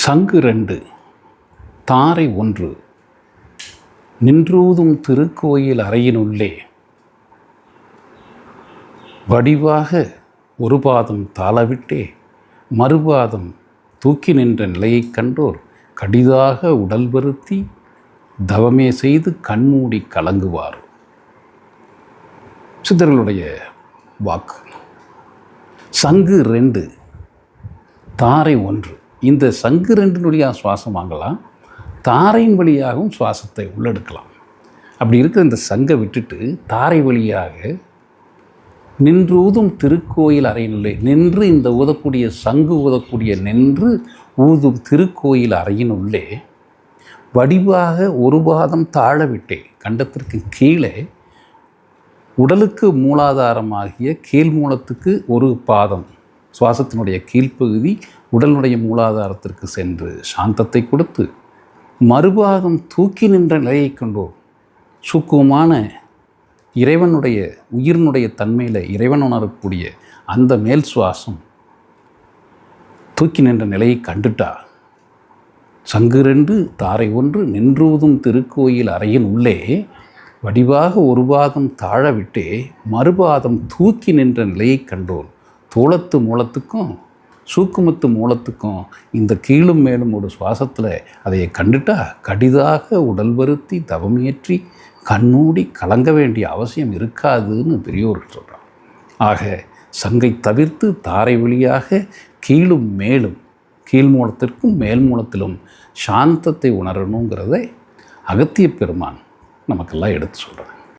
சங்கு 2 தாரை 1 நின்றூதும் திருக்கோயில் அறையினுள்ளே வடிவாக ஒரு பாதம் தாளவிட்டே மறுபாதம் தூக்கி நின்ற நிலையைக் கண்டோர் கடிதாக உடல் வருத்தி தவமே செய்து கண்மூடி கலங்குவார். சித்தர்களுடைய வாக்கு. சங்கு 2 தாரை 1. இந்த சங்கு 2 வழியாக சுவாசம் வாங்கலாம், தாரையின் வழியாகவும் சுவாசத்தை உள்ளெடுக்கலாம். அப்படி இருக்கிற இந்த சங்கை விட்டுட்டு தாரை வழியாக நின்று ஊதும் திருக்கோயில் அறையினுள்ளே நின்று இந்த ஊதக்கூடிய சங்கு ஊதக்கூடிய நின்று ஊதும் திருக்கோயில் அறையினுள்ளே வடிவாக ஒரு பாதம் தாழ விட்டே கண்டத்திற்கு கீழே உடலுக்கு மூலாதாரமாகிய கீழ் மூலத்துக்கு ஒரு பாதம் சுவாசத்தினுடைய கீழ்ப்பகுதி உடலுடைய மூலாதாரத்திற்கு சென்று சாந்தத்தை கொடுத்து மறுபாகம் தூக்கி நின்ற நிலையை கொண்டோர் சூக்குவமான இறைவனுடைய உயிரினுடைய தன்மையில் இறைவன் உணரக்கூடிய அந்த மேல் சுவாசம் தூக்கி நின்ற நிலையை கண்டுட்டா சங்கு 2 தாரை 1 நின்றூதும் திருக்கோயில் அறையின் உள்ளே வடிவாக ஒரு பாதம் தாழ விட்டே மறுபாதம் தூக்கி நின்ற நிலையை கண்டோன். தோளத்து மூலத்துக்கும் சூக்குமத்து மூலத்துக்கும் இந்த கீழும் மேலும் ஒரு சுவாசத்தில் அதை கண்டுட்டா கடிதாக உடல் வருத்தி தவமேற்றி கண்மூடி கலங்க வேண்டிய அவசியம் இருக்காதுன்னு பெரியோர்கள் சொல்கிறார். ஆக சங்கை தவிர்த்து தாரை வழியாக கீழும் மேலும் கீழ் மூலத்திற்கும் மேல் மூலத்திலும் சாந்தத்தை உணரணுங்கிறதை அகத்திய பெருமான் நமக்கெல்லாம் எடுத்து சொல்கிறார்.